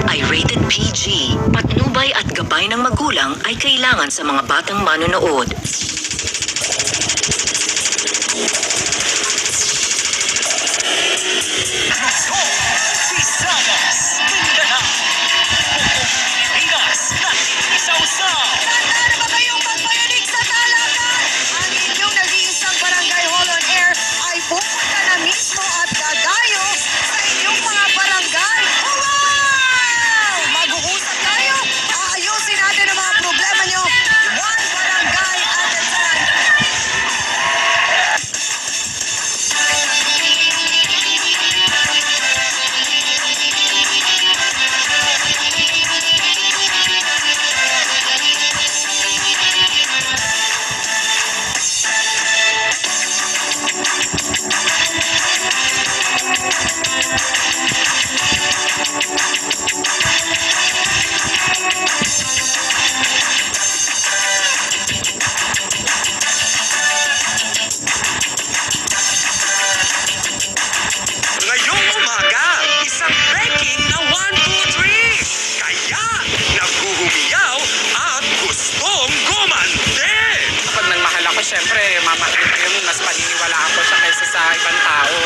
ay rated PG. Patnubay at gabay ng magulang ay kailangan sa mga batang manonood. Siyempre, mamahalin ko yun, mas paniniwalaan ko siya kaysa sa ibang tao.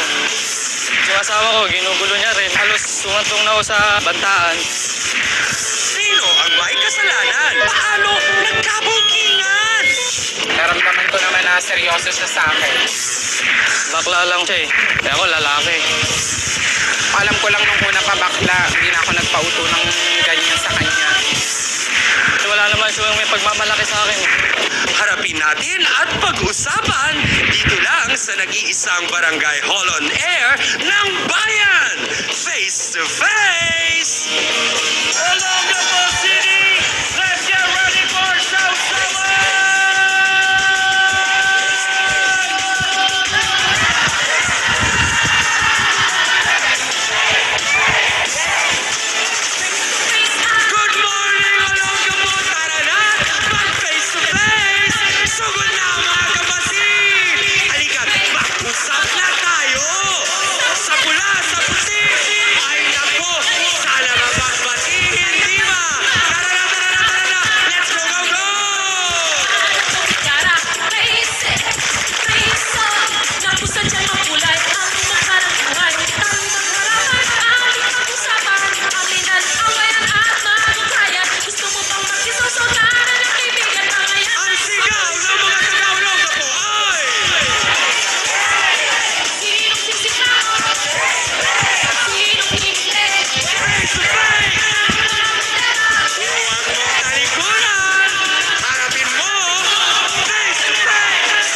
Yung asawa ko, ginugulo niya rin. Halos sumantong na ako sa bantaan. Sino ang may kasalanan? Paano nagkabukingan? Naramdaman ko naman na seryoso siya sa akin. Bakla lang siya eh. Kaya ako lalaki. Alam ko lang nung una pa bakla, hindi na ako nagpauto ng ganyan sa kanya. Wala naman siya may pagmamalaki sa akin. Harapin natin at pag-usapan dito lang sa nag-iisang Barangay Hall on Air ng Bayan! Face to Face! Olongapo City! Let's get ready for Sausawan! Good morning, Olongapo! Tara na! Mag-face to face! Sugod na mga kapatid! Halika, mag-usap na tayo! Sa pula, sa puti! Ay nako! Sana mapagbatingin, di ba? Tara na, tara na, tara na! Let's go, go, go! Tara, face it, face up. Napusa dyan makulay ang nakarang buhay. Tayo magharapan, ating pag-usapan. Aminan, awayan at mabuhayan. Gusto mo bang makisusundan ng kaibigan na ngayon? Ang sigaw ng mga taga-Olongapo ay... Sinong sisigaw? Sinong ingles? Face to face! Huwag mong talikuran! Harapin mo! Face to face!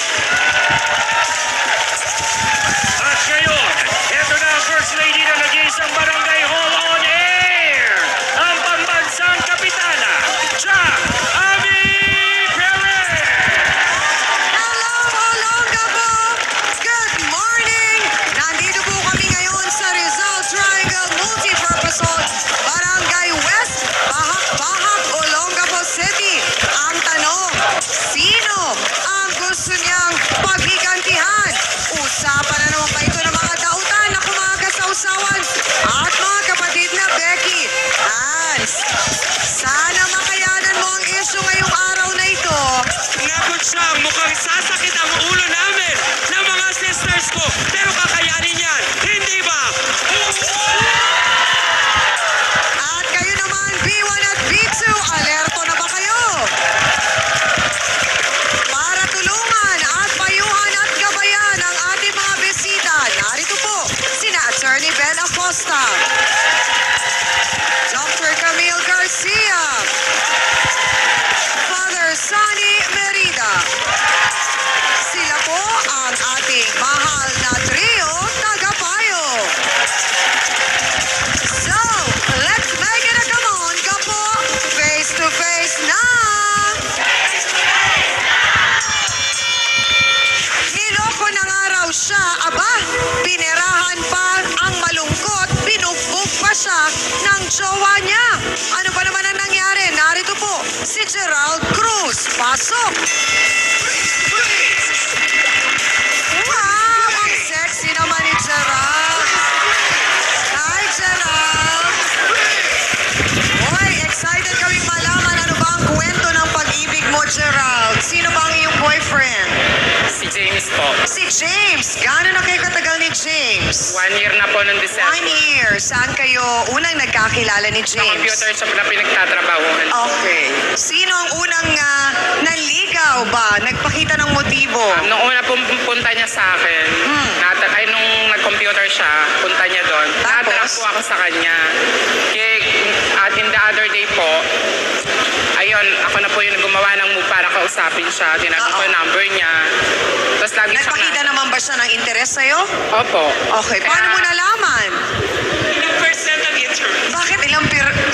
At ngayon, eto na ang First Lady na nag-iisang Barangay Hall on Air! Ang pambansang kapitana, Jack Ami Perez! Hello, Olongapo! Good morning! Nandito po kami ngayon sa Rizal Triangle Multipurpose Hall, Barangay West, Bahak-Bahak, Olongapo City. Ang tanong, sino ang gusto niyang paghigantihan? Usapan na naman ba ito ng mga dautan na kumagasawsawan at mga kapatid na Becky, Hans? Sana makayanan mo ang issue ngayong araw na ito. Ngakot siya, mukhang sasakit ang ulo namin ng mga sisters ko. Pero kakayanin yan, hindi ba? At kayo naman, B1 at B2, alerto na ba kayo? Para tulungan at payuhan at gabayan ang ating mga bisita, narito po sina Attorney Ben Acosta, Dr. Camille Garcia, Father Sonny Merida. Sila po ang ating mahal na trio tagapayo. So, let's make it a come on, kapo! Face to face na! Niloko na nga raw siya, aba, pinerahan pa ang malungkot, binugbog pa siya ng jowa niya. Ano pa naman ang nangyari? Narito po, si Gerald Cruz. Pasok! Wow, ang sexy naman ni Gerald. Hi, Gerald. James, gaano na kayo katagal ni James? 1 year na po nung 1 December. year. Saan kayo unang nagkakilala ni Sa James? computer shop na pinagtatrabahuhan. Okay. Sino ang unang nanligaw ba? Nagpakita ng motibo? Nung una punta niya sa akin, nung nag-computer siya, punta niya doon. Tapos? Natrap po ako sa kanya. At in the other day po, ayun, ako na po yung gumawa ng move para kausapin siya. Tinanong ko yung number niya. Tapos lagi siya Nagpakita naman ba siya ng interes sa'yo? Opo. Okay. Paano mo nalaman? Ilang percent ang interest? Bakit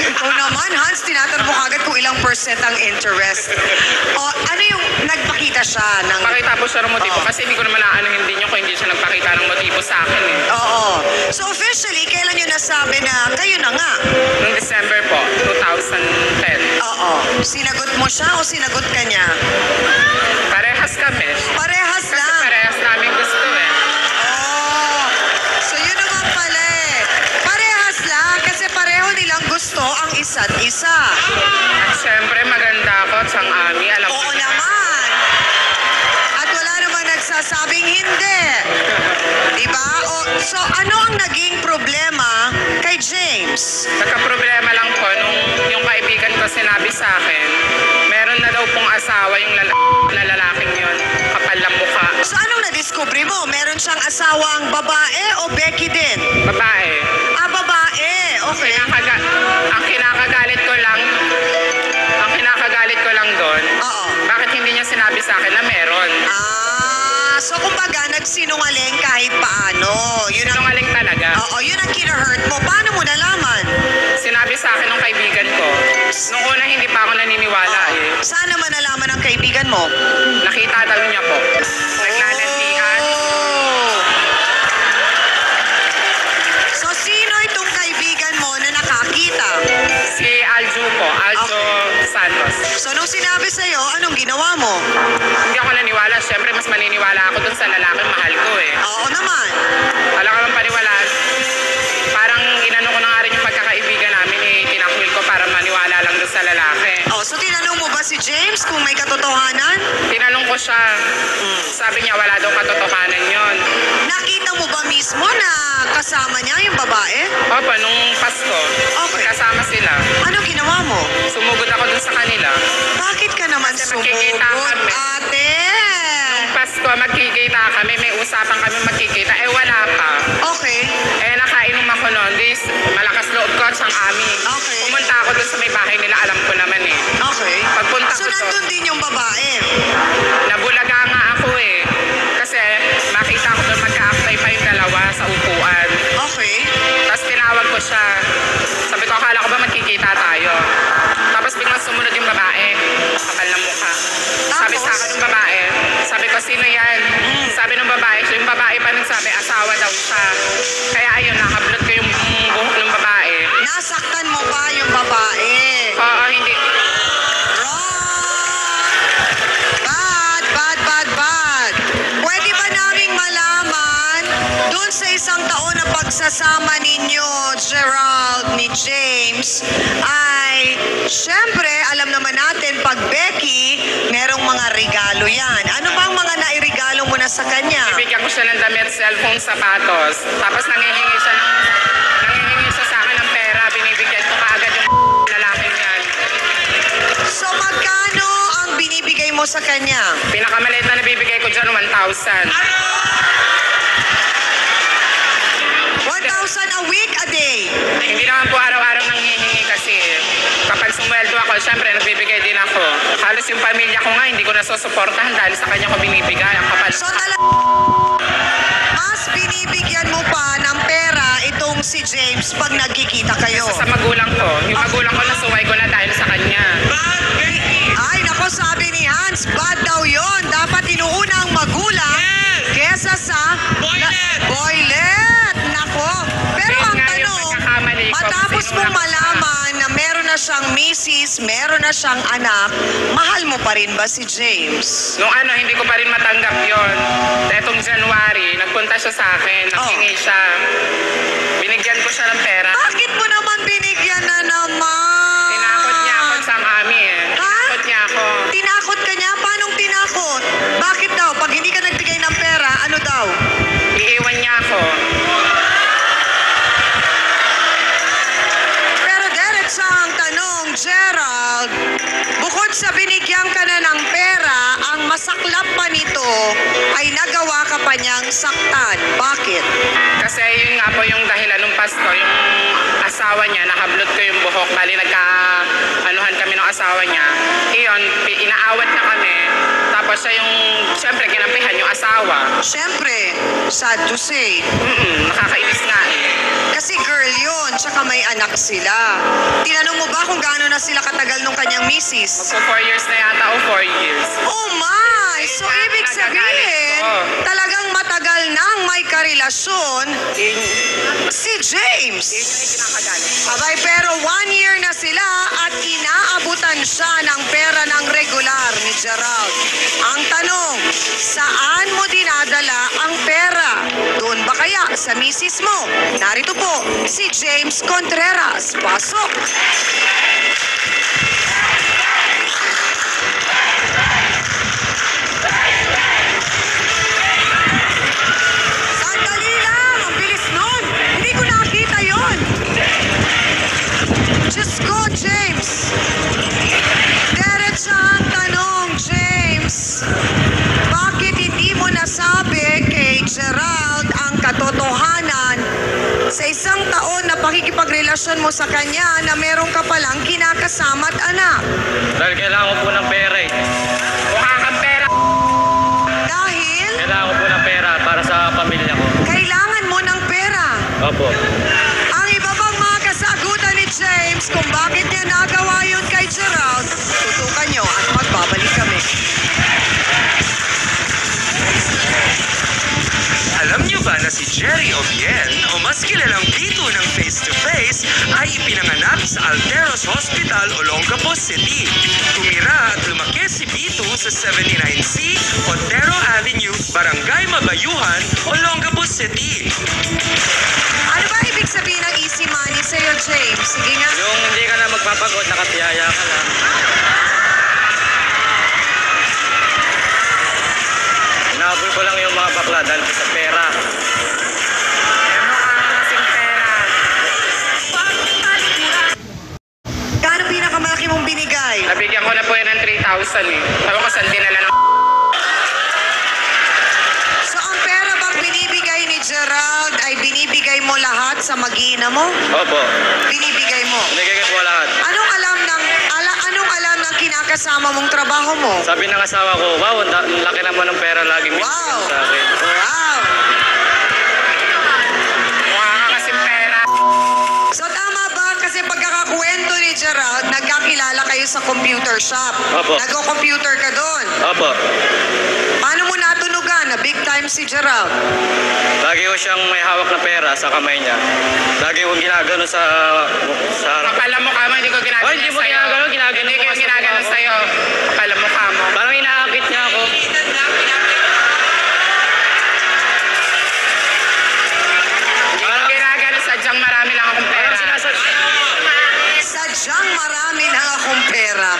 ikaw naman, Hans, tinatanong mo kagad kung ilang percent ang interest. O, ano yung nagpakita siya ng... Pakita po siya ng motibo. Oo. Kasi hindi ko naman naanuhin din yun kung hindi siya nagpakita ng motibo sa akin eh. Oo. So, officially, kailan nyo nasabi na kayo na nga? Noong December po, 2010. Oo. Sinagot mo siya o sinagot ka niya? Parehas kami. Parehas Kasi lang. parehas namin gusto eh. Oh, so yun naman pala eh. Parehas lang kasi pareho nilang gusto ang isa't isa. At syempre maganda ako at siyang Ami. Alam ko Oo naman. At wala naman nagsasabing hindi. Diba? So ano ang naging problema kay James? Nagka-problema lang po nung yung kaibigan ko sinabi sa akin, meron na daw pong asawa yung na lalaking yun. Kapal ng mukha. So anong nadiscover mo? Meron siyang asawang babae o Becky din? Babae. Ah, babae. Okay. Ang kinakagalit ko lang doon, Oo. bakit hindi niya sinabi sa akin na meron? So kumbaga nagsinungaling kahit paano. Yun ang, Sinungaling talaga. oo, yun ang kina-hurt mo. Paano mo nalaman? Sinabi sa akin ng kaibigan ko, nung una hindi pa ako naniniwala eh. Saan naman nalaman ng kaibigan mo? Nakita daw niya po. Naglalantian. Oh. So sino itong kaibigan mo na nakakita? Si Aljo po, Aljo Santos. So nung sinabi sa'yo, anong ginawa mo? Hindi ako naniwala. Siyempre, mas maniniwala ako dun sa lalaking mahal ko eh. Oo naman. Wala ka bang paniwalaan? Parang inano ko na nga rin yung pagkakaibigan namin eh. Tinakwil ko para maniwala lang dun sa lalaki. Oh, so tinanong mo ba si James kung may katotohanan? Tinanong ko siya. Sabi niya wala daw katotohanan yon. Nakita mo ba mismo na kasama niya yung babae? Opo, nung Pasko, Okay. magkasama sila. Ano ginawa mo? Sumugod ako dun sa kanila. Bakit ka naman Kasi magkikita sumugod, kami. ate? Pasko, magkikita kami. May usapan kami magkikita. Eh, wala pa. Okay. Eh, nakainom ako noon. This, malakas loob ko at siyang Ami. Okay. Pumunta ako dun sa may bahay nila. Alam ko naman eh. Okay. Pagpunta So ko doon, nandun din yung babae? nabulaga nga ako eh. Kasi makita ko doon magka-apply pa yung dalawa sa upuan. Okay. Tapos tinawag ko siya. Sabi ko, akala ko ba magkikita tayo? Tapos biglang sumunod yung babae. Kapal ng mukha. Sabi sa akin ng babae, sabi ko, sino yan? Sabi ng babae, so yung babae pa nagsabi, asawa daw siya. Kaya ayun, nakablot ko yung buhok ng babae. Nasaktan mo pa yung babae? Oo, hindi. Bad. Pwede ba naming malaman doon sa isang taon na pagsasama ninyo, Gerald, ni James, ay syempre, alam naman natin, pag Becky, merong mga regalo yan. Ano bang mga nairigalo mo na sa kanya? Bibigyan ko siya ng damit, cellphone, sapatos. Tapos nangihingi siya sa akin ng pera. Binibigyan ko kaagad yung lalaking yan. So magkano ang binibigay mo sa kanya? Pinakamaliit na nabibigay ko dyan, 1,000. 1,000 a week, a day? Hindi naman po araw-araw nanghihingi kasi kapag sumweldo ako, syempre nagbibigay din ako. Halos yung pamilya ko nga, hindi ko nasusuportahan dahil sa kanya ko binibigay. Ang kapal. So mas binibigyan mo pa ng pera itong si James pag nagkikita kayo? Sa magulang ko. Yung magulang ko nasuway ko na dahil sa kanya. Ay, nako, sabi ni Hans, bad daw yon. Dapat inuuna ang magulang kesa sa boylet. Nako. Pero Yun ang nga yung tanong, pagkakamali ko, matapos kasi mong nung malaman na meron na siyang misis, meron na siyang anak, mahal mo pa rin ba si James? Nung hindi ko pa rin matanggap yon. Etong January, nagpunta siya sa akin, naghingi siya. Binigyan ko siya ng pera. Bakit mo naman binigyan na naman? Tinakot niya ako sa Ami eh. Tinakot niya ako. Tinakot ka niya? Paanong tinakot? Bakit daw? Pag hindi ka nagbigay ng pera, ano daw? bukod sa binigyan ka na ng pera, ang masaklap pa nito ay nagawa ka pa niyang saktan. Bakit? Kasi yun nga po yung dahilan ng pasto, yung asawa niya, nakablot ko yung buhok, bali nagka-anuhan kami ng asawa niya. Iyon, inaawat na kami. Tapos siya yung, syempre, kinampihan yung asawa. Siyempre, sad to say. Nakakainis nga eh. Kasi girl yun, tsaka may anak sila. Tinanong mo ba kung gaano na sila katagal nung kanyang misis? So 4 years na yata o 4 years. Oh my! So ibig sabihin, ko. talagang matagal nang may karelasyon si James. Yun yung kinakagalit ko. Abay, pero 1 year na sila at inaabutan siya ng pera ng regular ni Gerald. Ang tanong, saan mo dinadala ang pera? Doon ba kaya sa misis mo? Narito po si James Contreras. Pasok! Sandali lang! Ang bilis nun! Hindi ko nakita yon. Diyos ko, James! Diretsa ang tanong, James. Bakit hindi mo nasabi kay Gerald ang katotohanan sa isang taon na pakikipagrelasyon mo sa kanya na meron ka palang kinakasama at anak? Dahil kailangan ko po ng pera eh. Mukha kang pera. Dahil Kailangan ko po ng pera para sa pamilya ko. kailangan mo ng pera. Opo. Ang iba pang mga kasagutan ni James kung bakit niya nagawa yun kay Gerald, tutukan nyo at magbabalik kami. Alam niyo ba na si Jerry Obiel, o mas kilalang Bito ng Face to Face, ay ipinanganak sa Alteros Hospital, Olongapo City. Tumira at lumaki si Bito sa 79C, Otero Avenue, Barangay Mabayuhan, Olongapo City. Ano ba ibig sabihin ng easy money sa'yo, James? Sige nga. Yung hindi ka na magpapagod, nakatiyaya ka lang. Inaabol ko lang yung mga bakla dahil sa pera. Mukha kang kasing pera. Kano pinakamalaki mong binigay? Nabigyan ko na po yan ng 3,000 eh. Sabi ko saan dinala ng So ang pera bang binibigay ni Gerald ay binibigay mo lahat sa mag-iina mo? Opo. Binibigay mo. Binigay ko po lahat. Anong alam ng kinakasama mong trabaho mo? Sabi ng asawa ko, wow, ang laki naman ng pera lagi Wow! binibigay sa akin. Wow! mukha kang kasing pera. So tama ba? Kasi pagkakakwento ni Gerald, nagkakilala kayo sa computer shop. Opo. Nagko-computer ka doon. Opo. Paano mo natunugan na big time si Gerald? Lagi ko siyang may hawak na pera sa kamay niya. Lagi ko ginagano sa harap. Kapala mukha mo, hindi ko ginaganon Oh, hindi mo sa'yo. ginaganon, ginaganon Hindi mo ko kasi ginaganon mukha mo. sa'yo. Kapala mukha mo. Parang inaakit niya ako. Hindi ko ginaganon, sadyang marami lang akong pera. Parang sinasabi. Sadyang marami lang akong pera.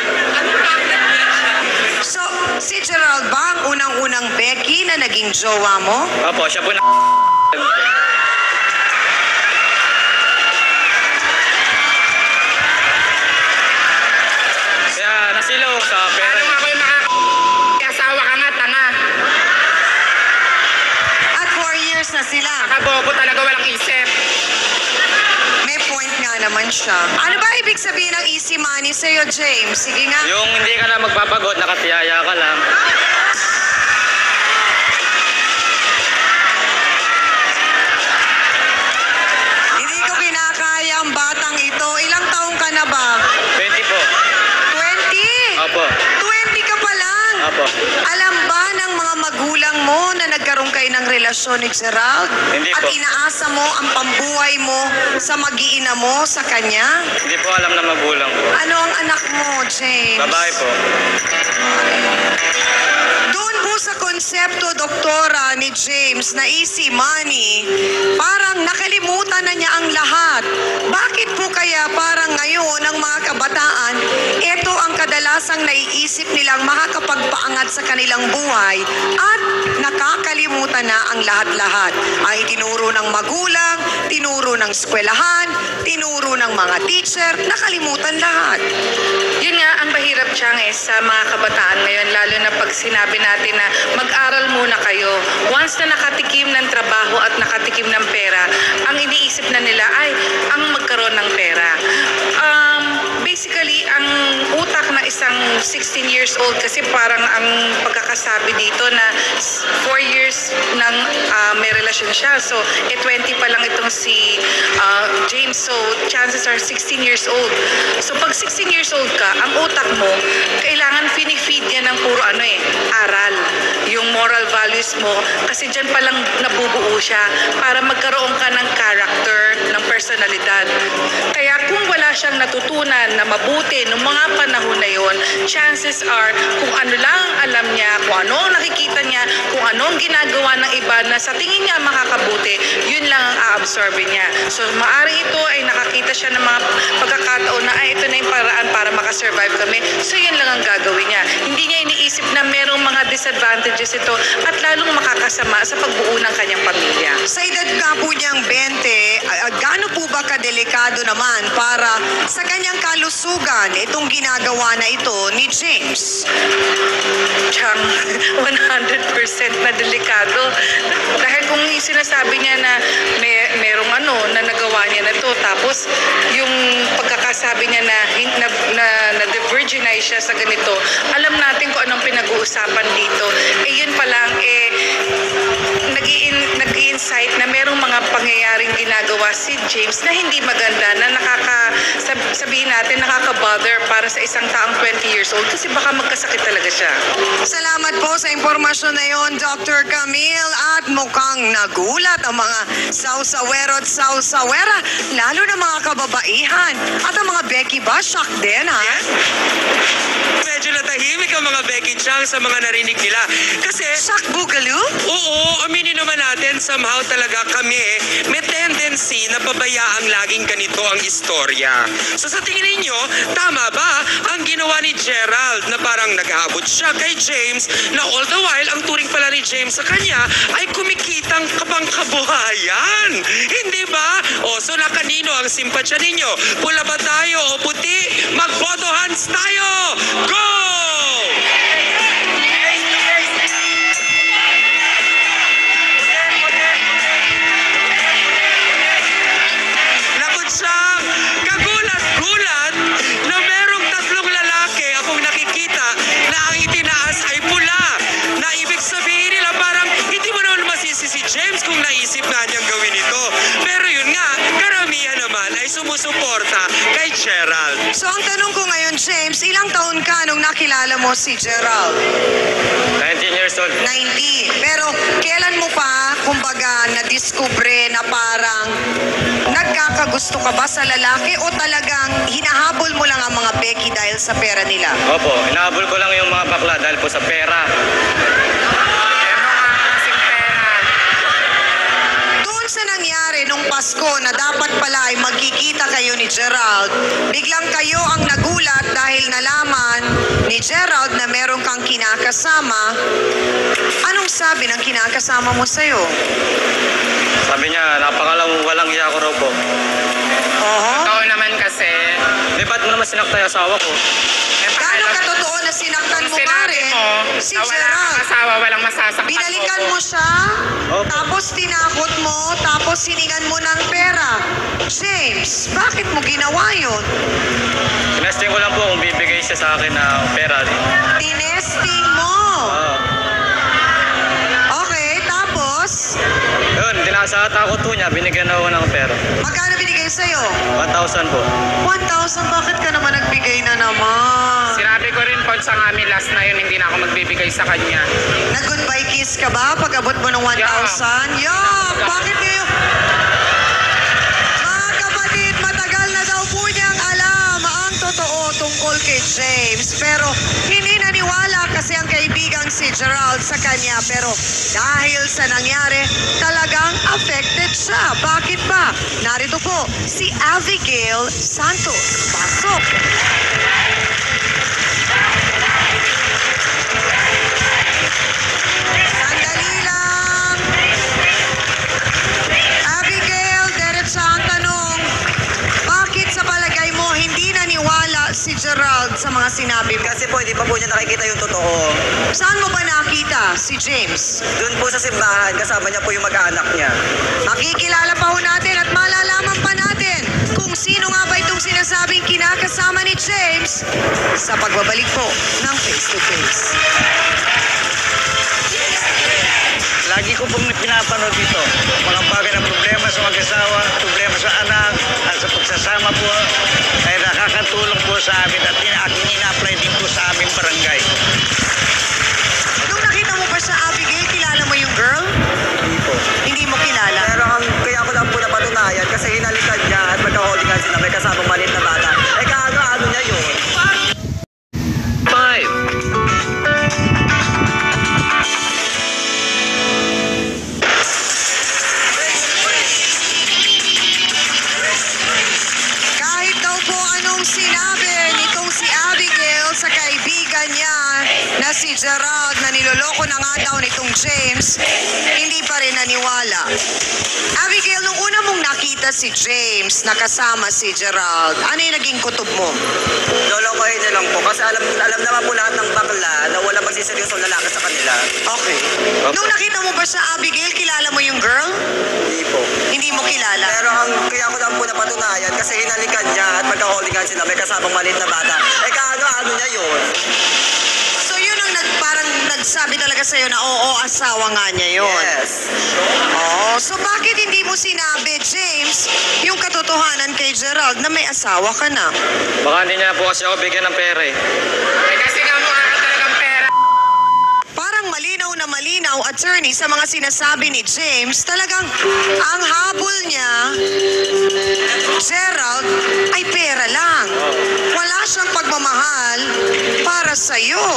So, si Gerald ba ang unang-unang Becky na naging jowa mo? Opo, siya po na... Kaya nasilaw sa pera Paano niya. nga ako yung asawa ka nga, tanga. At 4 years na sila. Kabobo talaga, walang isip. May point nga naman siya. Ano ba ibig sabihin ng easy money sa'yo, James? Sige nga. Yung hindi ka na magpapagod, nakatiyaya ka lang. Hindi ko kinakaya ang batang ito. Ilang taong ka na ba? 20 po. 20? Opo. 20 ka pa lang? Opo. Alam ba ng mga magulang mo na nagkaroon kayo ng relasyon ni Gerald? Hindi At po. inaasa mo ang pambuhay mo sa mag-iina mo sa kanya? Hindi po alam na magulang ko. Ano ang anak mo, James? Babae po. Doon po sa konsepto, doktora, ni James na easy money, parang nakalimutan na niya ang lahat. Bakit po kaya parang ngayon ang mga kabataan, ito ang kadalasan kadalasang naiisip nilang makakapagpaangat sa kanilang buhay at nakakalimutan na ang lahat-lahat. Ang itinuro ng magulang, tinuro ng eskwelahan, tinuro ng mga teacher, nakalimutan lahat. Yun nga ang mahirap Chang sa mga kabataan ngayon, lalo na pag sinabi natin na mag-aral muna kayo. Once na nakatikim ng trabaho at nakatikim ng pera, ang iniisip na nila ay ang magkaroon ng pera. Basically, ang utak ng isang 16 years old, kasi parang ang pagkakasabi dito na 4 years nang may relasyon siya. So, 20 pa lang itong si James. So, chances are 16 years old. So, pag 16 years old ka, ang utak mo, kailangan pinifeed niya ng puro aral. Yung moral values mo, kasi dyan pa lang nabubuo siya para magkaroon ka ng character, ng personalidad. Kaya kung wala siyang natutunan na mabuti noong mga panahon na yon, chances are kung ano lang alam niya, kung ano ang nakikita niya, kung ano ang ginagawa ng iba na sa tingin niya makakabuti, yun lang ang a-absorbe niya. So maaari ito ay nakakita siya ng mga pagkakataon na ito na yung paraan para makasurvive kami. So yun lang ang gagawin niya. Hindi niya iniisip na merong mga disadvantages ito at lalong makakasama sa pagbuo ng kanyang pamilya. Sa edad nga po niyang 20, gaano po ba kadelikado naman para sa kanyang kalusugan itong ginagawa na ito ni James? Chang, 100% na delikado. Dahil kung sinasabi niya na merong na nagawa niya na to, tapos yung pagkakasabi niya na de-virginize siya sa ganito, alam natin kung anong pinag-uusapan dito. Yun pa lang, nag-i-insight na merong mga pangyayaring ginagawa si James na hindi maganda, na sabihin natin nakaka-bother para sa isang taong 20 years old kasi baka magkasakit talaga siya. Salamat po sa impormasyon na yon, Dr. Camille. At mukhang nagulat ang mga sausawero at sausawera, lalo na mga kababaihan. At ang mga Becky ba, shock din ha? Medyo natahimik ang mga Becky Chang sa mga narinig nila. Kasi, Shock Boogaloo? oo, aminin naman natin, somehow talaga kami may tendency na pabayaang laging ganito ang istorya. So sa tingin ninyo, tama ba ang ginawa ni Gerald na parang nag-aabot siya kay James na all the while ang turing pala ni James sa kanya ay kumikitang kapangkabuhayan? Hindi ba? O so na kanino ang simpatsya ninyo? Pula ba tayo o puti? Magboto hands tayo! Go! Lakot siya, kagulat-gulat na merong 3 lalaki akong nakikita na ang itinaas ay pula. Na ibig sabihin nila parang hindi mo naman masisi si James kung naisip nga niyang gawin ito. Pero yun nga, karamihan naman ay sumusuporta kay Gerald. So ang tanong ko ngayon, James, ilang taon ka nung nakilala mo si Gerald? 19 years old. 90. Pero kailan mo pa, kumbaga, nadiskubre na parang nagkakagusto ka ba sa lalaki o talagang hinahabol mo lang ang mga Becky dahil sa pera nila? Opo, inahabol ko lang yung mga bakla dahil po sa pera. Doon sa nangyari nung Pasko na dapat pala ay magkikita kayo ni Gerald, biglang kayo ang nagulat dahil nalaman ni Gerald na meron kang kinakasama. Anong sabi ng kinakasama mo sa'yo? Sabi niya, walang iya ko raw po. Totoo naman kasi, Di ba't mo naman sinakta yung asawa ko? Gano'ng katotoo na sinaktan mo, sinabi pare? mo, Si na wala kang Gerald. asawa, walang masasaktan Binalikan mo siya, Opo. tapos tinakot mo, tapos hiningan mo ng pera. James, bakit mo ginawa yun? Tinesting ko lang po kung bibigay siya sa akin ng pera. Tinesting mo. Oo. Okay, tapos, Yun, tinasata ko to niya, binigyan ako ng pera. magkano binigay sa'yo? 1,000 po. 1,000, bakit ka naman nagbigay na naman? Sinabi ko rin po sa amin last na yun, hindi na ako magbibigay sa kanya. Nag-goodbye kiss ka ba pag abot mo ng 1,000? Yeah, bakit kayo? Mga kapatid, matagal na daw po niyang alam ang totoo tungkol kay James. Pero hindi naniwala kasi ang kaibigang si Gerald sa kanya. Pero dahil sa nangyari, talagang affected siya. Bakit ba? Narito po si Abigail Santos. Pasok! Gerald, sa mga sinabi mo? Kasi po, hindi pa po niya nakikita yung totoo. Saan mo ba nakita si James? Doon po sa simbahan, kasama niya po yung mag-anak niya. Makikilala pa ho natin at malalaman pa natin kung sino nga ba itong sinasabing kinakasama ni James sa pagbabalik po ng Face to Face. Lagi ko pong pinapanood dito. Mga bagay na problema sa mag-asawa, problema sa anak, at sa pagsasama po, ay nakakatulong po sa amin at aking ina-apply din po sa aming barangay. Nung nakita mo pa siya, Abigail, kilala mo yung girl? Hindi po. Hindi mo kilala? Pero kaya ko lang po napatunayan kasi hinalikan niya at magka-holdingan sila may kasamang maliit na bata. Eh kaano niya yun? 5. Kahit daw po anong sinabi nitong si Abigail sa kaibigan niya na si Gerald na niloloko na nga daw nitong James, hindi pa rin naniwala. Abigail, nung una mong nakita si James na kasama si Gerald, ano yung naging kutob mo? Lolokohin niya lang po kasi alam naman po lahat ng bakla na wala magsiseryosong lalaki sa kanila. Okay. Nung nakita mo ba siya, Abigail, kilala mo yung girl? Hindi po. Hindi mo kilala? Pero kaya ko lang po napatunayan kasi hinalikan niya at magka-holdingan sila may kasamang maliit na bata. Eh kaano niya yun? So yun ang parang nagsabi talaga sa'yo na oo, asawa nga niya yun. Yes. Oh, so bakit hindi mo sinabi, James, yung katotohanan kay Gerald na may asawa ka na? Baka hindi niya po kasi ako bigyan ng pera eh. Eh kasi nga mukha ka talagang pera. Parang malinaw na malinaw, attorney, sa mga sinasabi ni James, talagang ang habol niya, Gerald, ay pera lang. Wala siyang pagmamahal para sa'yo.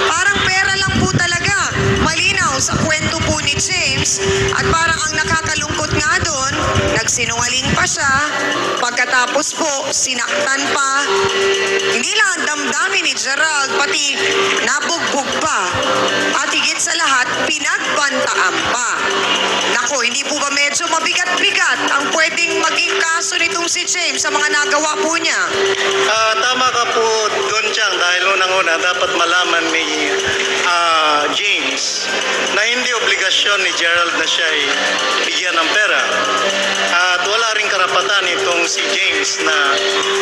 Parang pera lang po talaga. Malinaw sa kwento po ni James at parang ang nakakalungkot nga doon, nagsinungaling pa siya, pagkatapos po, sinaktan pa. Hindi lang ang damdamin ni Gerald, pati nabugbog pa. At higit sa lahat, pinagbantaan pa. Nako, hindi po ba medyo mabigat-bigat ang pwedeng maging kaso nitong si James sa mga nagawa po niya? Tama ka po doon, Chang, dahil unang-una dapat malaman ni James na hindi obligasyon ni Gerald na siya ay bigyan ng pera. At wala rin karapatan itong si James na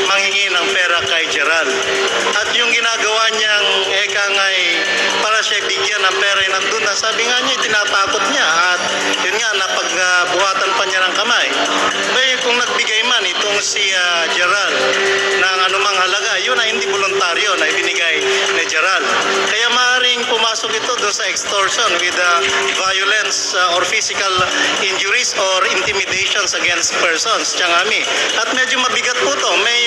manghingi ng pera kay Gerald. At yung ginagawa niyang eka nga'y para siya bigyan ng pera, nandun na sabi nga niya, tinatakot niya. At yun nga, napagbuhatan pa niya ng kamay. Bay, kung nagbigay man itong si Gerald ng anumang halaga, yun ay hindi voluntaryo na ibinigay ni Gerald. Kaya maaaring pumasok ito doon sa extortion with violence or physical injuries or intimidations against persons, Tiangami. At medyo mabigat po to. May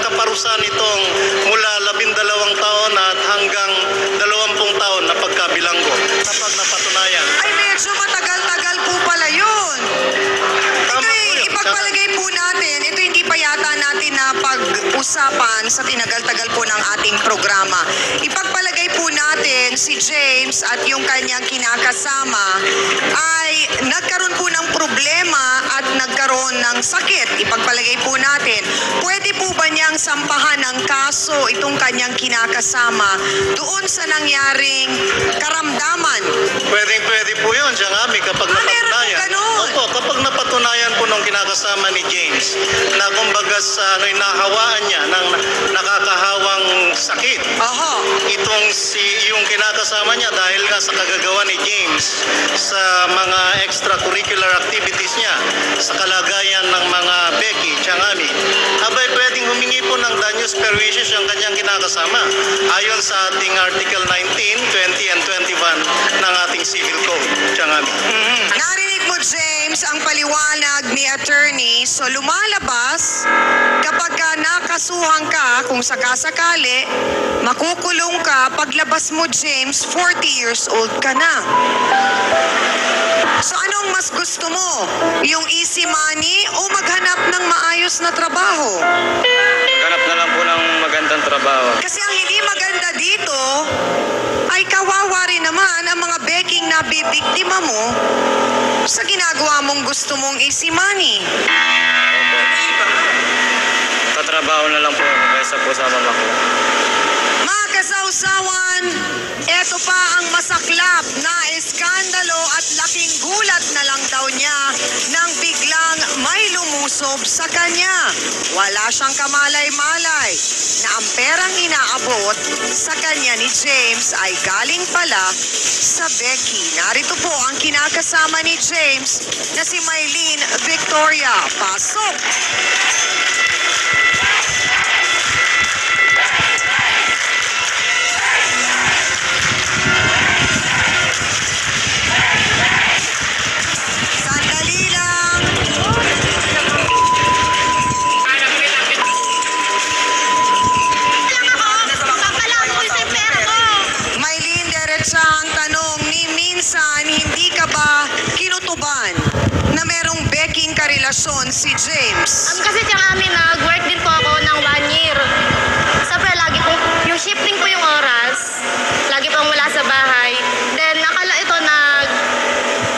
kaparusahan itong mula 12 taon at hanggang 20 taon na pagkabilanggo kapag napatunayan. Ay, medyo matagal-tagal po pala yun. Tama Ito po yun. ipagpalagay po natin, ito hindi pa yata natin na pag-usapan sa tinagal-tagal po ng ating programa. Ipagpalagay po natin si James at yung kanyang kinakasama ay nagkaroon po ng problema at nagkaroon ng sakit. Ipagpalagay po natin, pwede po ba niyang sampahan ng kaso itong kanyang kinakasama doon sa nangyaring karamdaman? Pwede po yun, Tiangami, kapag meron po napatunayan. ganun. Opo, kapag napatunayan po nung kinakasama ni James na kumbaga sa nahawaan niya ng nakakahawang sakit. Aha. Itong yung kinakasama niya dahil nga sa kagagawa ni James sa mga extracurricular activities niya sa kalagayan ng mga Becky, Tiangami, abay pwedeng humingi po ng danyos perwisyo ang kanyang kinakasama ayon sa ating Article 19, 20, and 21 ng ating Civil Code, Tiangami. Narinig mo, James, ang paliwanag ni attorney. So lumalabas, kapag ka nakasuhan ka, kung sakasakali, makukulong ka. Paglabas mo, James, 40 years old ka na. So anong mas gusto mo? Yung easy money o maghanap ng maayos na trabaho? Maghanap na lang po ng magandang trabaho. Kasi ang hindi maganda dito ay kawawa rin naman ang mga beking na bibiktima mo sa ginagawa mong gusto mong easy money. Tatrabaho na lang po ako kaysa po sa mama ko. Mga kasawsawan, eto pa ang masaklap na eskandalo at laking gulat na lang daw niya nang biglang may lumusob sa kanya. Wala siyang kamalay-malay na ang perang inaabot sa kanya ni James ay galing pala sa Becky. Narito po ang kinakasama ni James na si Mylene Victoria. Pasok! Sandali lang! Mylene, diretsa ang tanong ni minsan hindi ka ba kinutuban na merong beking karelasyon si James? Kasi siyang amin, nag-work din po ako ng 1 year. Siyempre, lagi po, yung shifting po yung oras, lagi pong wala sa bahay. Then, nakala ito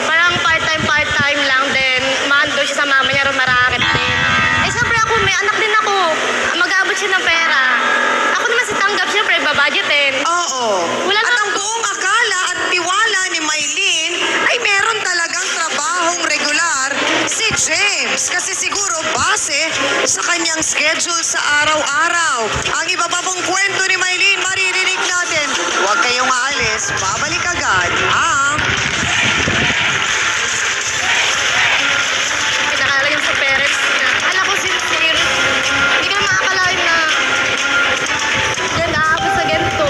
parang part-time lang. Then, maando siya sa mama niya, marakit din. Eh, siyempre ako, may anak din ako. Mag-aabot siya ng pera. Ako naman si tanggap, siyempre, babudgetin. Oo. Wala At na- ang buong akala at tiwala ni Mylene ay meron talagang trabahong regular si James. Kasi siguro base sa kanyang schedule sa araw-araw. Ang iba pa pong kwento ni Mylene, maririnig natin. Huwag kayong aalis, babalik agad ang Pinakala yung sa parents niya. Alam ko sincere. Hindi ka makakalain na yan naabot sa ganito.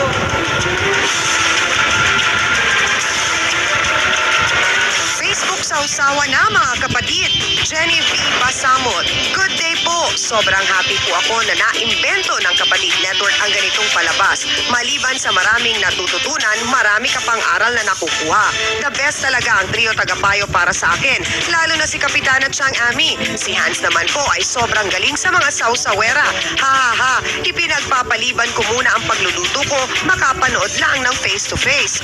Facebook sausawa na mga kapatid. Jenny V. Pasamot. Good day po. Sobrang happy po ako na naimbento ng Kapatid Network ang ganitong palabas. Maliban sa maraming natututunan, marami ka pang aral na nakukuha. The best talaga ang trio tagapayo para sa akin. Lalo na si Kapitana Chang Ami. Si Hans naman po ay sobrang galing sa mga sausawera. Ha ha ha. Ipinagpapaliban ko muna ang pagluluto ko. Makapanood lang ng face to face.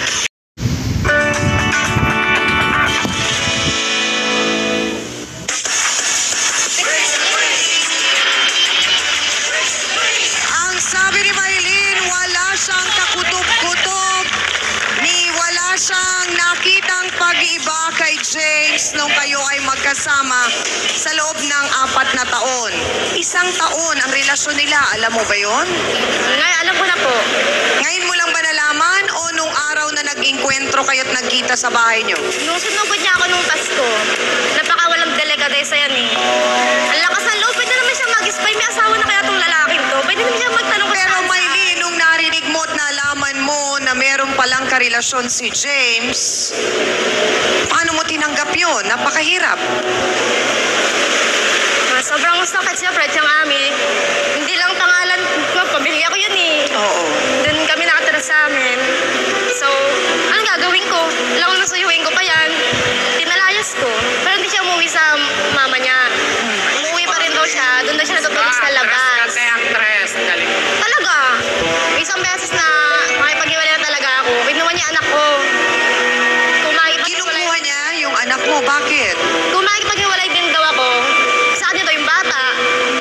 Ang sabi ni Mylene, wala siyang kakutob-kutob, wala siyang nakitang pag-iba kay James nung kayo ay magkasama sa loob ng 4 na taon. 1 taon ang relasyon nila, alam mo ba yon? Ngayon, alam ko na po. Ngayon mo lang ba nalaman o nung araw na nag-inkwentro kayo't nagkita sa bahay niyo? Nung sinugod niya ako nung Pasko, napakawalang delikadesa yan eh. Ang lakas ng loob, pwede naman siya mag-spy. May asawa na kaya tong lalaking to. Pwede naman siya magtanong kung Pero saan Mylene, nung narinig mo at nalaman mo na meron palang karelasyon si James, paano mo tinanggap yun? Napakahirap. Sobrang sakit siya, Fred, siyang ami. Hindi lang pangalan, pamilya ko yun eh. Oo. Doon kami nakatira sa amin. So, anong gagawin ko? Alam ko nasuyuin ko pa yan. Tinalayas ko. Pero hindi siya umuwi sa mama niya. Umuwi pa rin daw siya. Doon daw siya natutulog sa labas. Actress. Galing. Talaga. Isang beses na makipag-iwalay na talaga ako. Kinuha niya anak ko. Kinukuha niya yung anak mo. Bakit? Kung makipag-iwalay din daw ako, sa kanya daw yung bata.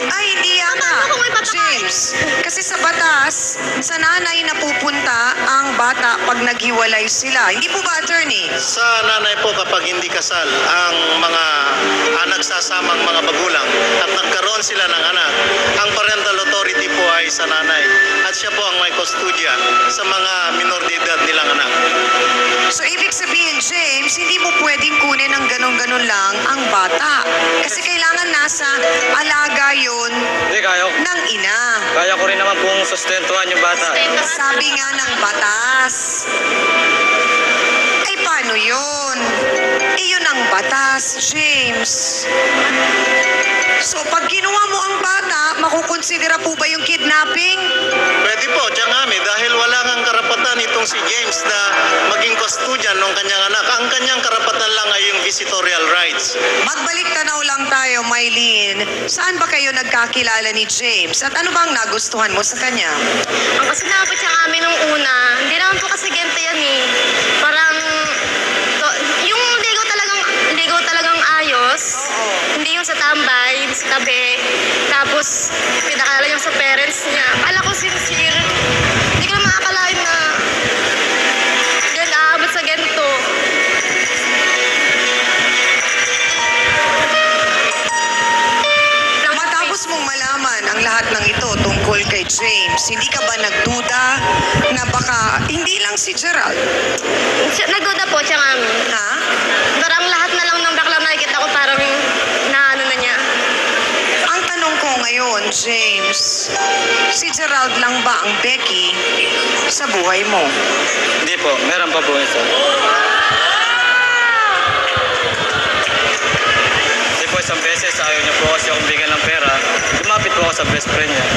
Ay, hindi yata. Paano kung may patakain? James, kasi sa batas, sa nanay napupunta ang bata pag naghiwalay sila. Hindi po ba, attorney? Sa nanay po kapag hindi kasal ang mga nagsasamang mga magulang at nagkaroon sila ng anak, ang parental authority po ay sa nanay at siya po ang may kustudya sa mga minor de edad nilang anak. So, ibig sabihin, James, hindi mo pwedeng kunin ng ganon-ganon lang ang bata. Kasi kailangan nasa alaga yun Hindi, ng ina. kaya ko rin naman pong sustentuhan yung bata. Sabi nga ng batas. Ay, paano yun? Iyon ang batas, James. So, pag kinuha mo ang bata, makukonsidera po ba yung kidnapping? Pwede po, Tiangami, dahil wala ngang karapatan itong si James na maging kustudyan ng kanyang anak. Ang kanyang karapatan lang ay yung visitorial rights. Magbalik tanaw lang tayo, Mylene. Saan ba kayo nagkakilala ni James? At ano bang nagustuhan mo sa kanya? Ang kasi nakapit siya amin nung una, hindi naman po kasi ganito yan eh. Parang, yung ligaw talagang ayos. Hindi yung sa tambay, sa tabi. Tapos, pinakala yung sa parents niya. James, hindi ka ba nagduda na baka hindi lang si Gerald? Nagduda po siya nga. Ha? Parang lahat na lang ng bakla nakikita ko parang naano na niya. Ang tanong ko ngayon, James, si Gerald lang ba ang Becky sa buhay mo? Hindi po, meron pa po isa. Kasi po isang beses ayaw niya po kasi akong bigyan ng pera. Lumapit po ako sa best friend niya.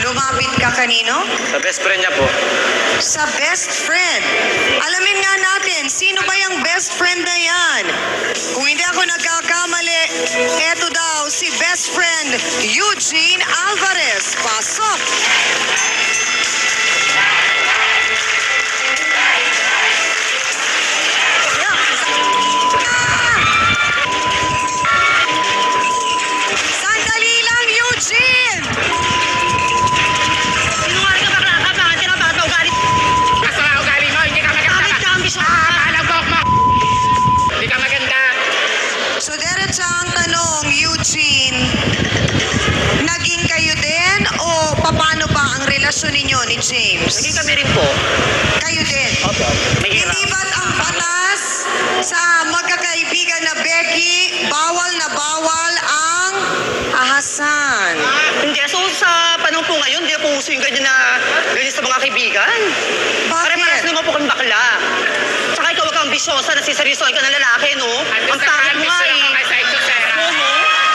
Lumapit ka kanino? Sa best friend niya po. Sa best friend. Alamin nga natin, sino ba yung best friend na yan? Kung hindi ako nagkakamali, eto daw si best friend Eugene Alvarez. Pasok! Sandali lang, Eugene! Sinungaling ka bakla ka, bakit ka na bakit na ugali? Basta nga ugali mo, hindi ka maganda. Bakit ka ambisyon? Alam mo, hindi ka maganda. So, diretsa ang tanong, Eugene, naging kayo din o paano ba ang relasyon ninyo ni James? Naging kami rin po. Kayo din? Opo. May Hindi ba't ang batas sa magkakaibigan na Becky, bawal na bawal ang ahasan? Hindi. So sa panahon po ngayon, hindi po uso yung ganyan sa mga kaibigan. Pare-paras naman po kang bakla. Tsaka ikaw wag kang ambisyosa, nasiseryosohin ka ng lalaki, no? Ang pangit mo nga eh. Oo.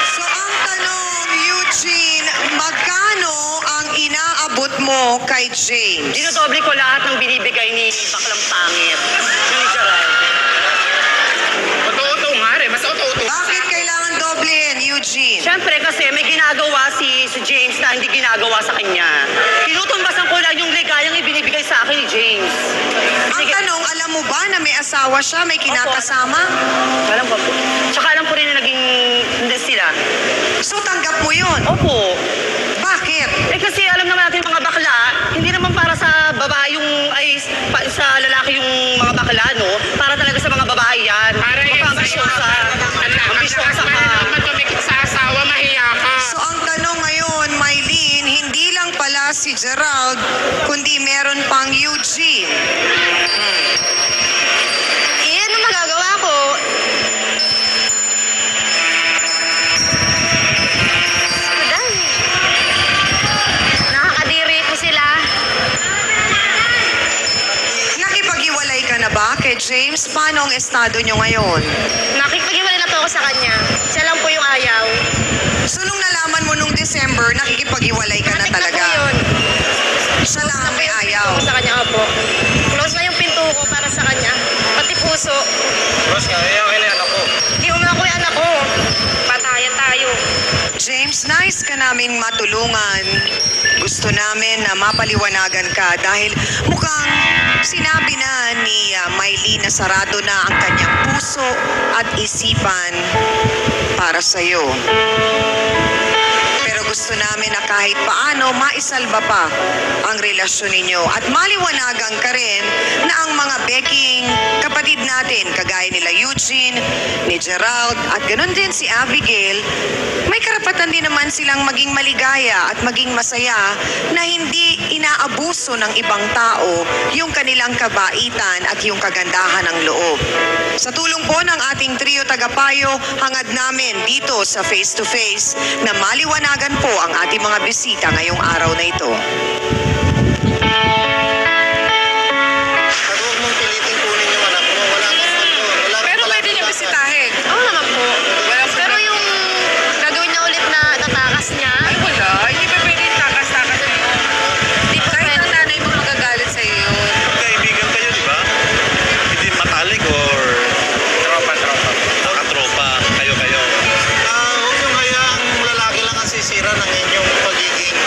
So, ang tanong, Eugene, magkano ang inaabot mo kay James? Dinodoble ko lahat ng binibigay ni baklang pangit. Yung ni Gerald. Uto-uto nga rin, mas uto-uto. Bakit kailangan doblehin, Eugene? Siyempre kasi may ginagawa si James na hindi ginagawa sa kanya. Tinutumbasan ko lang yung ligayang ibinibigay sa akin ni James. Ang tanong, alam mo ba na may asawa siya, may kinakasama? Alam ko po. Tsaka alam ko rin na naging hindi sila. So, tanggap mo yun? Opo. Bakit? Eh kasi alam naman natin mga bakla, hindi naman para sa babae sa lalaki yung mga bakla, no? Para talaga sa mga babae yan. Para yan sa'yo. Ambisyosa. Ambisyosa ka. Ang tumikit sa asawa, mahiya ka. So, ang tanong ngayon, Mylene, hindi lang pala si Gerald, kundi meron pang Eugene. Eh, ano magagawa ko? Madami. Nakakadiri po sila. Nakipag-iwalay ka na ba kay James? Paano ang estado nyo ngayon? Nakipag-iwalay na po ako sa kanya. Siya lang po yung ayaw. So, nung nalaman mo nung December, nakikipag-iwalay ka na Matik talaga? po yun. Siya lang ang may ayaw. Sa kanya, opo. Close na yung pinto ko para sa kanya. Pati puso. Bros nga, iyakin na yan ako. Hindi mo ako yung anak ko. Patayan tayo. James, nice ka naming matulungan. Gusto namin na mapaliwanagan ka dahil mukhang sinabi na ni Mylene na sarado na ang kanyang puso at isipan para sa'yo. Pero gusto namin na kahit paano maisalba pa ang relasyon ninyo at maliwanagan ka rin na ang mga Becking kapatid natin kagaya nila Eugene, ni Gerald at ganoon din si Abigail, may karapatan din naman silang maging maligaya at maging masaya na hindi inaabuso ng ibang tao yung kanilang kabaitan at yung kagandahan ng loob. Sa tulong po ng ating trio tagapayo, hangad namin dito sa Face to Face na maliwanagan po ang ating mga bisita ngayong araw na ito. At huwag mong piliting kunin yung anak mo. Wala kang wala Pero pwede niya bisitahin. Oo naman po. Pero yung gagawin niya ulit na tatakas niya, Ay, wala. Hindi pa pwede yung takas-takas. hindi pa Kahit pwede. ang nanay mo magagalit sa'yo yun. Kaibigan kayo, di ba? Hindi matalik or Tropa. nakatropa kayo-kayo. Huwag yung hayaang lalaki lang ang sisira ng inyong pagiging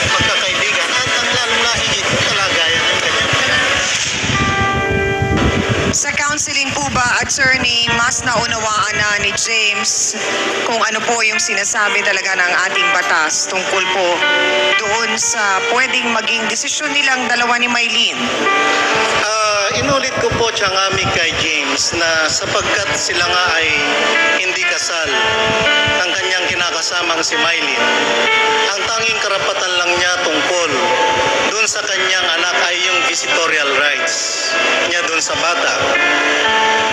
pagkakaibigan at ang lalong lahigit kalagayan yung ganyan. Sa counseling po ba, attorney, mas naunawaan na ni James kung ano po yung sinasabi talaga ng ating batas tungkol po doon sa pwedeng maging desisyon nilang dalawa ni Mylene? Inulit ko po Tiangami kay James na sapagkat sila nga ay hindi kasal ang kanyang kinakasamang si Mylene, ang tanging karapatan lang niya tungkol doon sa kanyang anak ay yung visitorial rights niya doon sa bata.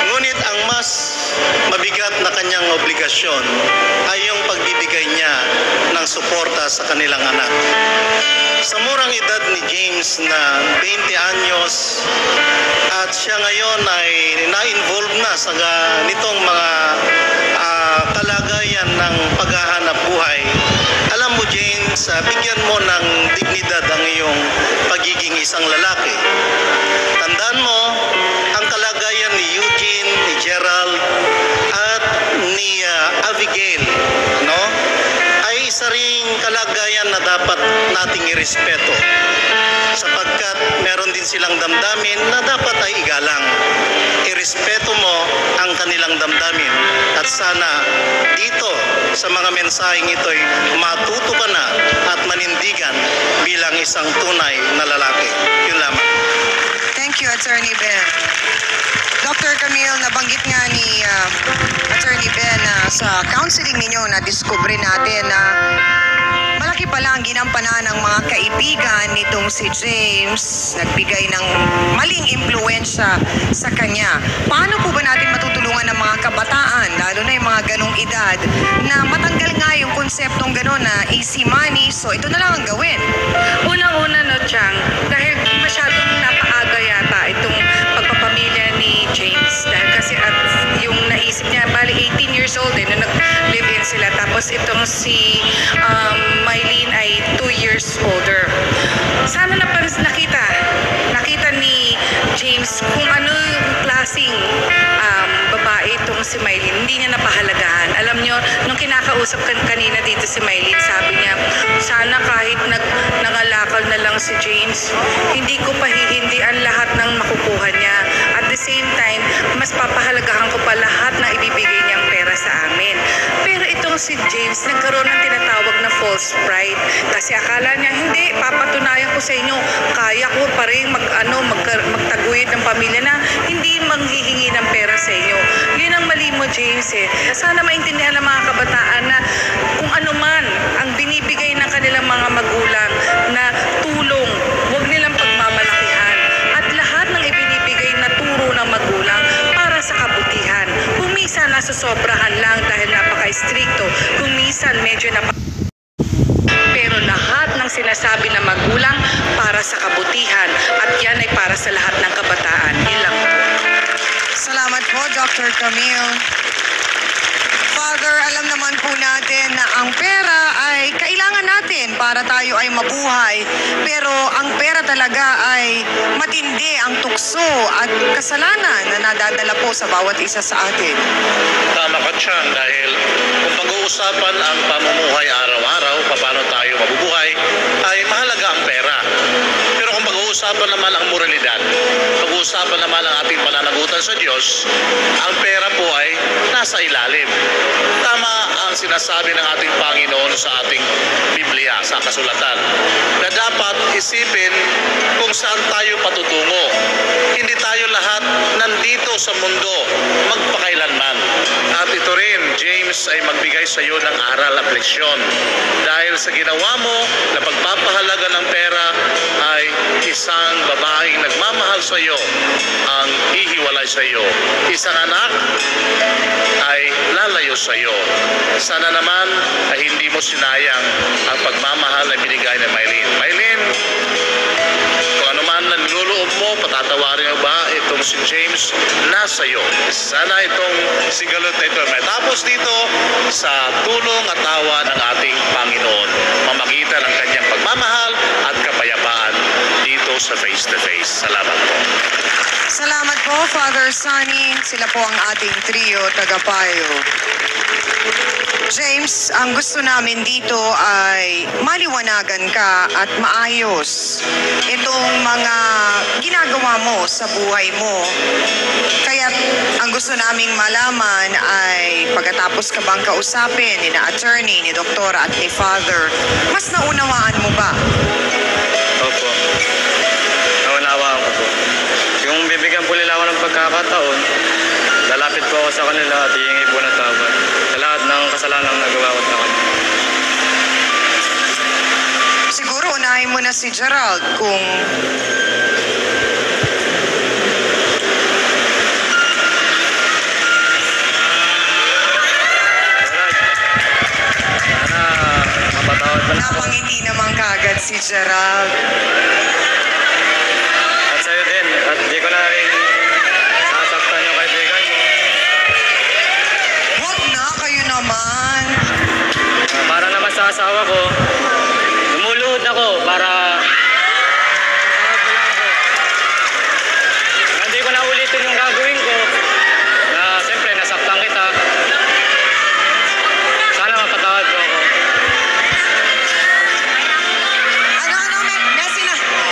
Ngunit ang mas mabigat na kanyang obligasyon ay yung pagbibigay niya ng suporta sa kanilang anak. Sa murang edad ni James na 20 anyos at siya ngayon ay na-involve na sa nitong mga kalagayan ng paghahanap buhay. Alam mo James, bigyan mo ng dignidad ang iyong pagiging isang lalaki. Tandaan mo, ang kalagayan ni Eugene, ni Gerald at ni Abigail, no? Ay isa ring kalagayan na dapat nating irespeto sapagkat meron din silang damdamin na dapat ay igalang. Irespeto mo ang kanilang damdamin at sana dito sa mga mensaheng ito'y matuto ka na at manindigan bilang isang tunay na lalaki. Yun lamang. Thank you, Attorney Ben. Dr. Camille, nabanggit nga ni Attorney Ben na sa counseling ninyo na discovery natin na malaki pala ang ginampanan ng mga kaibigan nitong si James, nagbigay ng maling impluensya sa kanya. Paano po ba natin matutulungan ng mga kabataan, lalo na yung mga ganong edad, na matanggal nga yung konseptong gano'n na easy money, so ito na lang ang gawin? Unang-una no, Chang, dahil masyadong napaaga yata itong pagpapamilya ni James. Dahil kasi at yung naisip niya, bali 18 years old nung nag-live-in sila. Tapos itong si Mylene ay 2 years older. Sana nakita ni James kung ano yung klaseng babae itong si Mylene. Hindi niya napahalagahan. Alam niyo, nung kinakausap kanina dito si Mylene, sabi niya, sana kahit nangalakal na lang si James, hindi ko pahihindian lahat ng makukuha niya. At the same time, mas papahalagahan ko pa lahat na ibibigay niyang pera sa amin. Pero itong si James, nagkaroon ng tinatawag na false pride. Kasi akala niya, hindi, papatunayan ko sa inyo, kaya ko pa rin magtaguyod ng pamilya na hindi manghihingi ng pera sa inyo. Yun ang mali mo, James. Sana maintindihan ng mga kabataan na kung ano man ang binibigay ng kanilang mga magulang na tulong, huwag nilang pagmamalakihan. At lahat ng ibinibigay na turo ng magulang para sa kabutihan. Kung minsan nasusobrahan lang dahil napaka-stricto, kung minsan medyo pero lahat ng sinasabi ng magulang para sa kabutihan at yan ay para sa lahat ng kabataan. Yun lang po. Salamat po, Dr. Camille. Father, alam naman po natin na ang pera ay kailangan natin para tayo ay mabuhay. Pero ang pera talaga ay matindi ang tukso at kasalanan na nadadala po sa bawat isa sa atin. Tama ka Chang, dahil kung pag-uusapan ang pamumuhay araw-araw, paano tayo mabubuhay, ay mahalaga ang pera. Pero kung pag-uusapan naman ang moralidad, pag-uusapan naman ang ating pananagutan sa Diyos, ang pera po ay nasa ilalim. Tama ang sinasabi ng ating Panginoon sa ating Biblia, sa kasulatan, na dapat isipin kung saan tayo patutungo. Hindi tayo lahat nandito sa mundo magpakailanman. At ito rin, James, ay magbigay sa iyo ng aral at leksyon. Dahil sa ginawa mo na pagpapahalaga ng pera ay isang babaeng nagmamahal sa iyo ang hihiwalay sa iyo. Isang anak ay lalayo sa iyo. Sana naman ay hindi mo sinayang ang pagmamahal na binigay ni Mylene. Mylene, kung ano man na niluloob mo, patatawarin mo ba itong si James nasa iyo? Sana itong sigalot na ito may tapos dito sa tulong at awa ng ating Panginoon, mamagitan ng kanyang pagmamahal at kapayapaan dito sa Face to Face. Salamat po. Salamat po, Father Sonny. Sila po ang ating trio tagapayo. James, ang gusto namin dito ay maliwanagan ka at maayos itong mga ginagawa mo sa buhay mo. Kaya ang gusto naming malaman ay pagkatapos ka bang kausapin ni na attorney, ni doktora at ni Father, mas naunawaan mo ba taon, lalapit po ako sa kanila at hihingi po ng tawad sa lahat ng kasalanang nagawa ko sa kanila. Siguro unahin mo na si Gerald kung Sana mapatawad mo na ako. napangiti naman kagad si Gerald. At sa'yo din, at di ko na rin sasaktan yung kaibigan mo. Huwag na, kayo naman. Para naman sa asawa ko, lumuluhod ako para patawad mo lang ako. Hindi ko na ulitin yung gagawin ko na siyempre nasaktan kita. Sana mapatawad mo ako.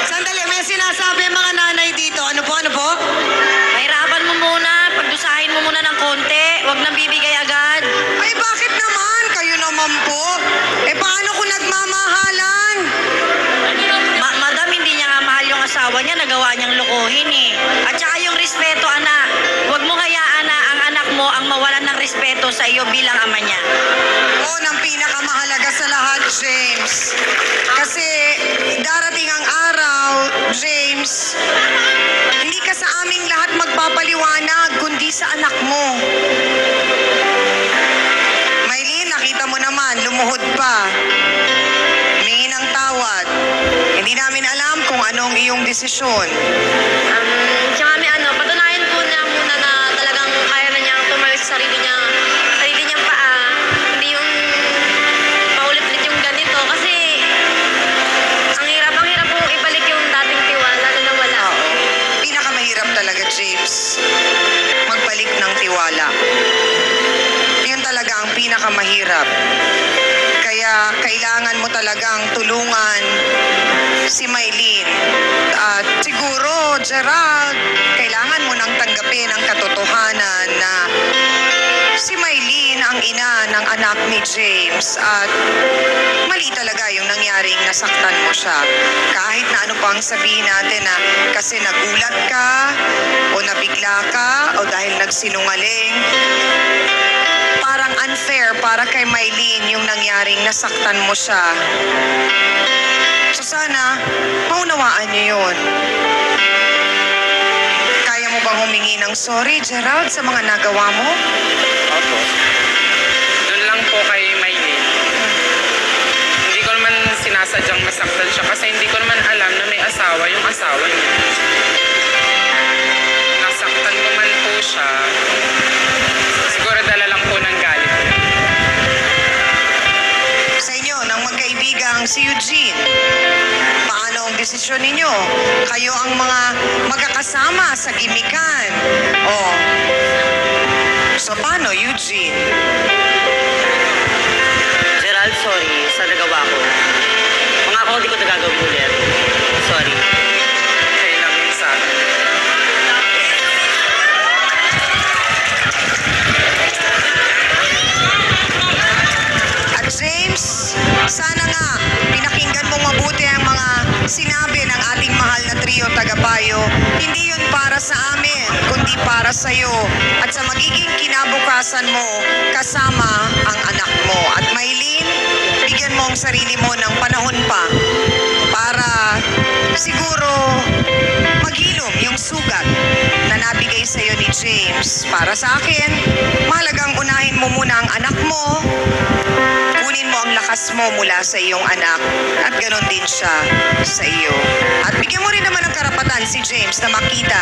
Sandali, may sinasabi ang mga nanay dito. Ano po? Mahirapan mo muna, pagdusahin mo muna ng konti, huwag nang bibigay agad. Ay, bakit naman? Kayo naman po. Eh, paano kung nagmamahalan? Madam, hindi niya nga mahal yung asawa niya, nagawa niyang lokohin eh. At saka yung respeto, anak. Huwag mo hayaan na ang anak mo ang mawalan ng respeto sa iyo bilang ama niya. Oo, ng pinakamahalaga sa lahat, James. Kasi darating ang araw, James, hindi ka sa aming lahat magpapaliwanag, kundi sa anak mo. Maylin, nakita mo naman, lumuhod pa. Humingi ng tawad. Hindi namin alam kung anong iyong desisyon. Tsaka patunayan po niya muna na talagang kaya na niyang tumayo sa sarili niyang paa. Hindi yung paulit-ulit yung ganito. Kasi ang hirap po ibalik yung dating tiwala na nawala. Pinakamahirap talaga, James. Magbalik ng tiwala. Yun talaga ang pinakamahirap. Kaya kailangan mo talagang tulungan si Maylin. At siguro, Gerald, kailangan mo nang tanggapin ang katotohanan na si Maylin ang ina ng anak ni James at mali talaga yung nangyaring nasaktan mo siya. Kahit na ano pang sabihin natin na kasi nagulat ka o nabigla ka o dahil nagsinungaling, parang unfair para kay Maylin yung nangyaring nasaktan mo siya. So sana, maunawaan niyo yun. Kaya mo bang humingi ng sorry, Gerald, sa mga nagawa mo? Opo. Doon lang po kay Maylin. Hindi ko naman sinasadyang masaktan siya kasi hindi ko naman alam na may asawa yung asawa niya. Nasaktan ko man po siya. Siguro dala lang po ng galit niya. Sa inyo, ng magkaibigang si Eugene, paano ang desisyon ninyo? Kayo ang mga magkakasama sa gimikan. Oh. So paano, Eugene? Gerald, sorry sa nagawa ko. Pangako hindi ko nagagawin ulit. Sorry. Kaya lang yun sa akin. At James, sana nga pinakinggan mong mabuti ang mga sinabi ng ating mahal na trio tagapayo. Hindi yun para sa amin, kundi para sa iyo at sa magiging kinabukasan mo kasama ang anak mo. At Maylin, bigyan mo ang sarili mo ng panahon pa para siguro maghilom yung sugat na nabigay sa iyo ni James. Para sa akin, mahalagang unahin mo muna ang anak mo, kunin mo ang lakas mo mula sa iyong anak at ganon din siya sa iyo. At bigyan mo rin naman ng karapatan si James na makita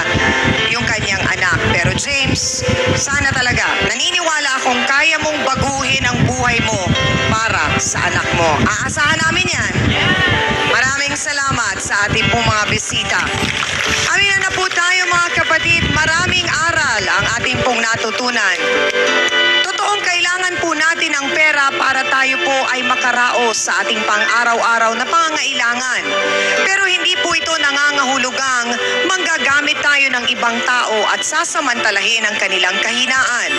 yung kanyang anak. Pero James, sana talaga, naniniwala akong kaya mong baguhin ang buhay mo para sa anak mo. Aasahan namin yan. Maraming salamat sa ating pong mga bisita. Amina na po tayo mga kapatid, maraming aral ang ating pong natutunan. Totoong kailangan po natin ang pera para tayo tayo po ay makaraos sa ating pang-araw-araw na pangangailangan. Pero hindi po ito nangangahulugang manggagamit tayo ng ibang tao at sasamantalahin ang kanilang kahinaan.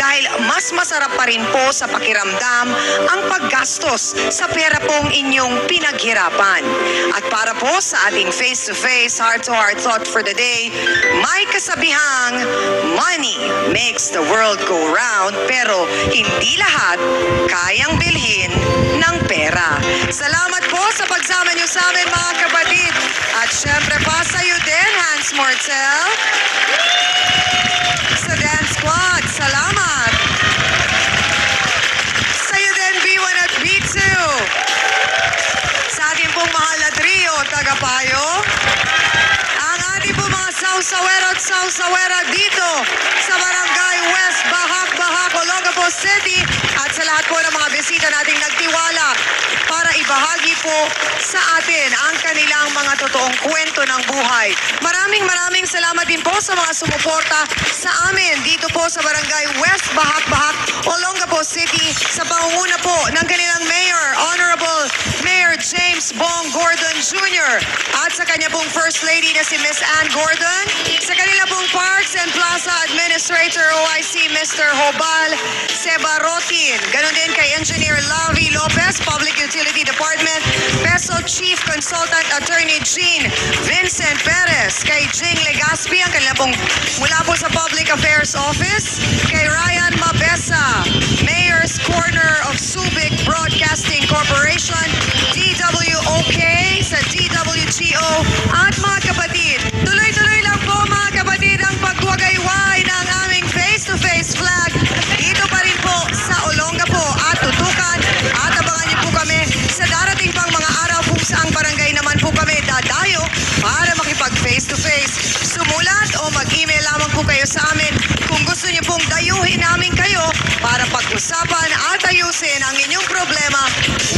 Dahil mas masarap pa rin po sa pakiramdam ang paggastos sa pera pong inyong pinaghirapan. At para po sa ating face-to-face, heart-to-heart thought for the day, may kasabihang money makes the world go round, pero hindi lahat kayang bilhin ng pera. Salamat po sa pagsama niyo sa amin, mga kapatid. At syempre pa sa iyo din, Hans Mortel. Sa Dance Squad, salamat. Sa iyo din, B1 at B2. Sa ating pong mahal na trio, tagapayo. Ang ating pong mga sausawero at sausawera dito sa Barangay West, Bahak, Olongapo City. At sa lahat po ng mga bisita nating nagtiwala para ibahagi po sa atin ang kanilang mga totoong kwento ng buhay. Maraming salamat din po sa mga sumuporta sa amin dito po sa Barangay West, Bahak, Olongapo City sa pangunguna po ng kanilang Mayor, Honorable Mayor James Bong Gordon Jr. at sa kanya pong First Lady na si Miss Ann Gordon, sa kanila pong Parks and Plaza Administrator OIC Mr. Hobal Sebarotin, ganon din kay Engineer Lavi Lopez, Public Utility Department, PESO Chief Consultant Attorney Jean Vincent Perez, kay Jing Legaspi, ang kanila pong mula po sa Public Affairs Office, kay Ryan Mabesa, Mayor's Corner of Subic Broadcasting Corporation, DWOK, sa DWGO, at mga kapatid, tuloy-tuloy lang po mga kapatid ang pagwagayway ng aming face-to-face flag dito pa rin po sa Olongapo at tutukan at abangan niyo po kami sa darating pang mga araw kung saang barangay naman po kami dadayo para makipag face-to-face. Sumulat o mag-email lamang po kayo sa amin kung gusto niyo pong dayuhin namin kayo para pag-usapan at ayusin ang inyong problema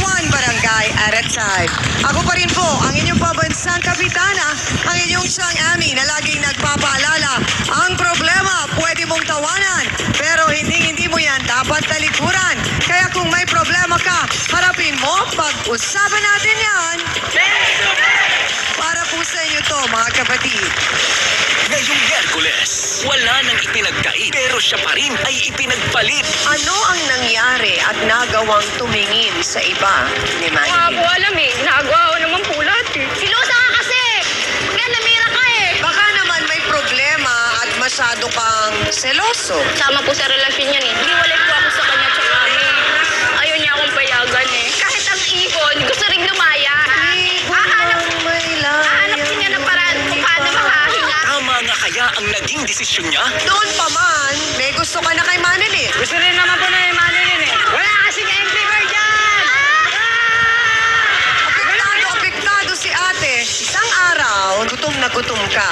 one barangay at a time. Ako pa rin po ang inyong pabansang kapitana, ang inyong siyang Ami na laging nagpapaalala, ang problema pwede mong tawanan pero hindi mo yan dapat talikuran. Kaya kung may problema ka, harapin mo, pag-usapan natin yan. Para po sa inyo to, mga kapatid. Ngayong Miyerkules, wala nang ipinagkait pero siya pa rin ay ipinagpalit. Ano ang nangyari at nagawang tumingin sa iba ni Manny? Wala po alam eh. Nagawa ko naman pulat eh. Silusa ka kasi! Kaya namira ka eh. Baka naman may problema at masyado kang seloso. Sama po sa relasyon yan eh. Hiwalay po ako sa kanya tsaka kami. Ayaw niya akong payagan eh. Kahit ang ibon, gusto rin lumaya. Hahanap niya ng paraan kung paano makahinga. Tama nga kaya ang naging desisyon niya? Doon pa man, may gusto ka na kay Manilin. Gusto rin naman po na yung Manilin eh. Wala kasing entry bird dyan! Apektado si ate. Isang araw, gutom na gutom ka.